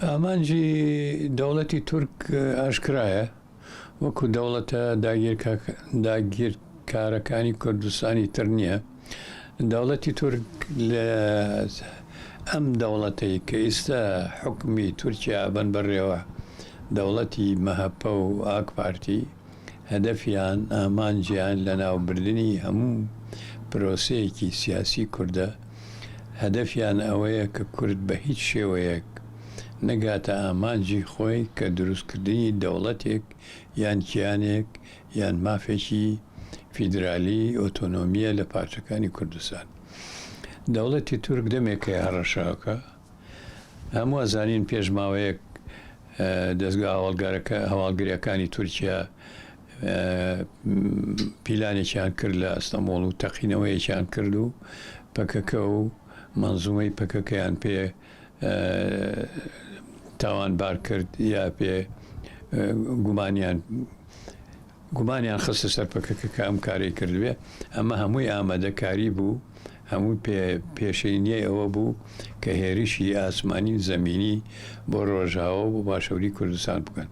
ئامانجی دەوڵەتی تورک ئاشکرایە وەکو دەوڵەتە داگیرکارەکانی کوردستانی تر نییە. دەوڵەتی تورک لە ئەم دەوڵەتەی کە ئێستا حکمی تورکیا بن بڕێوە دەوڵەتی مەهەپە و ئاک پارتی هەدەفیان ئامانجیان لە ناوبردننی هەموو پرۆسەیەکی سیاسی کووردە. هەدەفیان ئەوەیە کە کورد بە هیچ شێوەیەک نەگاتە ئامانجی خۆی کە دروستکردنی دەوڵەتێک یان کیانێک یان مافێکی فیدرالی ئۆتۆنۆمیە لە پارچەکانی کوردستان. دەوڵەتی تورک دەمێکە هەڕەشاوکە هەموو ئەزانین پێش ماوەیەک دەستگا هەواڵگریەکانی تورکیا پیلانێکیان کرد لە ئەستەمبۆڵ و تەقینەوەیەکیان کرد و پەکەکە و مەنزومەی پەکەکەیان پێ تاوانبار کرد یا پێ گومانیان خستە سەر پەکەکە کە ئەم کارەی کردوێ. ئەمە هەمووی ئامادەکاری بوو، هەمووی پێشینیە ئەوە بوو کە هێرشی ئاسمانی زەمینی بۆ ڕۆژاوە بۆ باشووری کوردستان بکەن.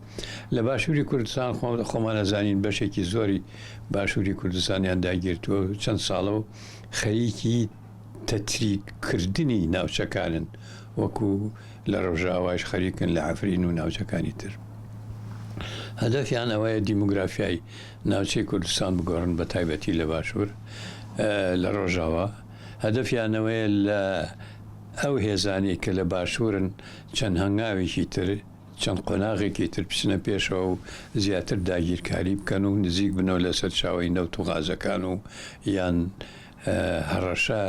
لە باشووری کوردستان خۆمان نەزانین بەشێکی زۆری باشووری کوردستانیان داگیرتووە چەند ساڵە و خەریکی تەتریکردنی ناوچەکانن وەکو لە ڕۆژاوایش خەریکن لە عەفرین و ناوچەکانی تر. هەدەفیان ئەوەیە دیموگرافیای ناوچەی کوردستان بگۆڕن بە تایبەتی لە باشوور لە ڕۆژاوە. هەدەفیانەوەیە لە ئەو هێزانی کە لە باشوورن چەند هەنگاوێکی تر چەند قۆناغێکی تر بچنە پێشەوە و زیاتر داگیرکاری بکەن و نزیک بنەوە لەسەر چاوەی نەوت و غازەکان و یان هەڕەشە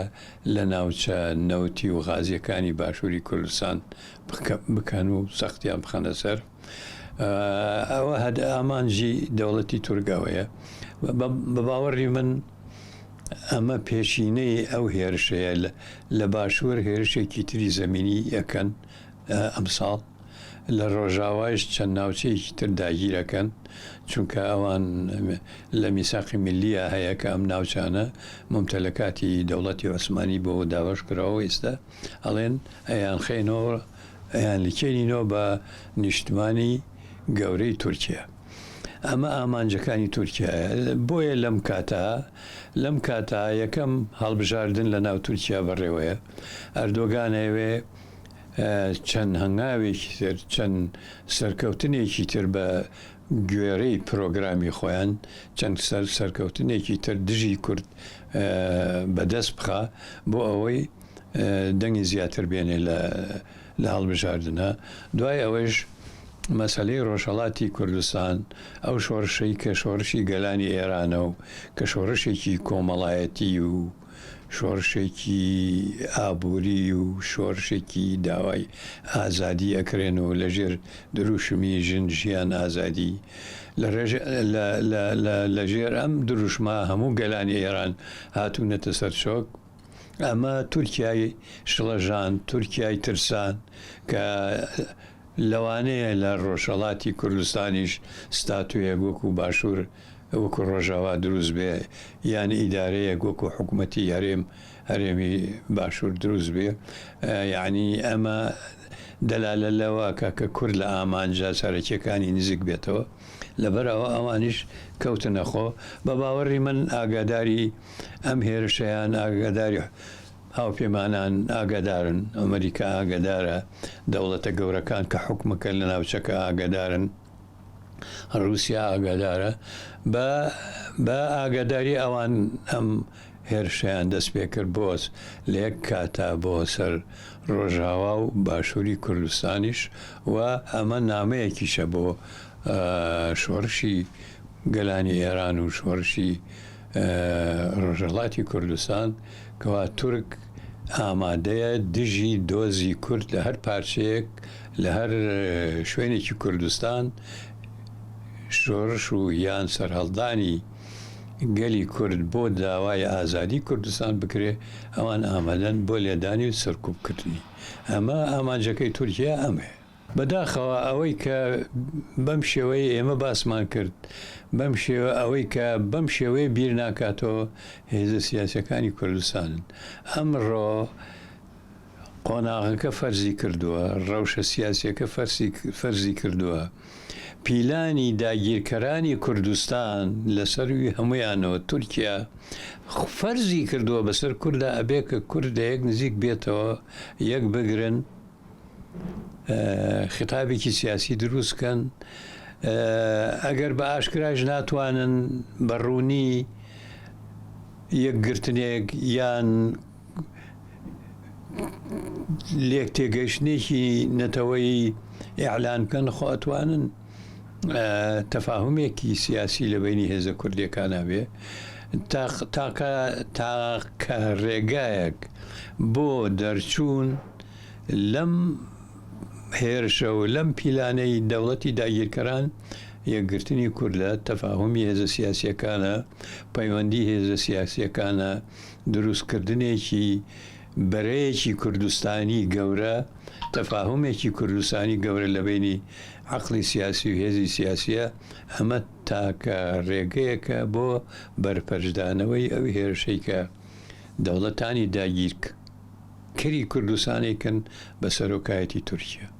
لە ناوچە نەوتی و غازیەکانی باشووری کوردستان بکەن و سەختیان بخەنە سەر. ئەوە ئامانجی دەوڵەتی تورکەوەیە. بە باوەڕی من ئەمە پێشینەی ئەو هێرشەیە لە باشوور هێرشێکی تری زەمینی یەکەن ئەمساڵ لە ڕۆژاوایش چەند ناوچەیەکی تر داگیرەکەن چونکە ئەوان لە میساقی ملیە هەیە کە ئەم ناوچانە ممتەلەکاتی دەوڵەتی عوسمانی بۆ داواش کراوە ئێستا ئەڵێن ئەیان خێنەوە ئەیان لکێنینەوە بە نیشتمانی گەورەی تورکیا. ئەمە ئامانجەکانی تورکیایە. بۆیە لەم کاتا یەکەم هەڵبژاردن لە ناو تورکیا بەڕێوەیە. ئەردۆگانەوێ چەند هەنگاوێکی تر چەند سەرکەوتنێکی تر بە گوێرەی پرۆگرامی خۆیان چەند سەرکەوتنێکی تر دژی کورد بەدەست بخە بۆ ئەوەی دەنگی زیاتر بێنێ لە هەڵبژاردنە. دوای ئەوەش مەسەلەی ڕۆژهەڵاتی کوردستان ئەو شۆڕشەی کە شۆڕشی گەلانی ئێرانە و کە شۆڕشێکی کۆمەڵایەتی و شۆڕشێکی ئابووری و شۆڕشێکی داوای ئازادی ئەکرێن و لەژێر دروشمی ژیان ئازادی لەژێر ئەم دروشما هەموو گەلانی ئێران هاتوونەتە سەر شۆک. ئەمە تورکیای شڵەژان، تورکیای ترسان کە لەوانەیە لە ڕۆژهەڵاتی کوردستانیش ستاتویەک وەکو باشوور وەکو ڕۆژاوا دروست بێ یان ئیدارەیەک وەکو حکوومەتی هەرێمی باشوور دروست بێ. یعنی ئەمە دەلالە لەوە کە کورد لە ئامانجا سەرەکیەکانی نزیک بێتەوە. لەبەرەوە ئەوانیش کەوتنەخۆ. بە باوەڕی من ئاگاداری ئەم هێرشەیان ئاگاداری هاوپەیمانان ئاگادارن. ئەمریکا ئاگادارە، دەوڵەتە گەورەکان کە حکومەکە لە ناوچەکە ئاگادارن، رووسیا ئاگادارە. بە ئاگاداری ئەوان ئەم هێرشیان دەست پێ کرد بۆس لە یەک کاتا بۆ سەر ڕۆژاوا و باشووری کوردستانیش و ئەمە نامەیەکیشە بۆ شۆڕشی گەلانی ئێران و شۆڕشی ڕۆژهەڵاتی کوردستان کەوا تورک ئامادەیە دژی دۆزی کورد لە هەر پارچەیەک لە هەر شوێنێکی کوردستان شۆڕش و یان سەرهەڵدانی گەلی کورد بۆ داوای ئازادی کوردستان بکرێ. ئەوان ئامادەن بۆ لێدانی و سەرکوبکردنی. ئەمە ئامانجەکەی تورکیا ئەمێ. بەداخەوە ئەوەی کە بەم شێوەی ئێمە باسمان کرد بەم شێوە ئەوەی کە بەم شێوەیە بیر ناکاتەوە هێزە سیاسەکانی کوردستانن. ئەمڕۆ قۆناغەکە فەرزی کردووە، ڕەوشە سیاسیەکە فەرزی کردووە، پیلانی داگیرکەرانی کوردستان لەسەروی هەمویانەوە تورکیا فەرزی کردووە بەسەر کووردا ئەبێ کە کوردەیەک نزیک بێتەوە یەک بگرن، خطابێکی سیاسی دروستکەن، ئەگەر بە ئاشکراش ناتوانن بەڕوونی یەکگرتنێک یان لێک تێگەیشتێکی نەتەوەی ئیعلانکەن خۆ ئەتوانن تەفاهمێکی سیاسی لە بینی هێزە کوردیەکانە بێ تاکە ڕێگایەک بۆ دەرچوون لەم هێرشە و لەم پیلانەی دەوڵەتی داگیرکەران یەکگرتنی کوردە تەفاهمی هێزە سیاسیەکانە، پەیوەندی هێزە سیاسیەکانە، دروستکردنێکی بەرەیەکی کوردستانی گەورە، تەفاهمێکی کوردستانی گەورە لە بینی عەقڵی سیاسی و هێزی سیاسیە، ئەمە تاکە ڕێگەیەکە بۆ بەرپەرشدانەوەی ئەو هێرشەی کە دەوڵەتانی داگیرکەری کوردستانێکن بە سەرۆکایەتی تورکیا.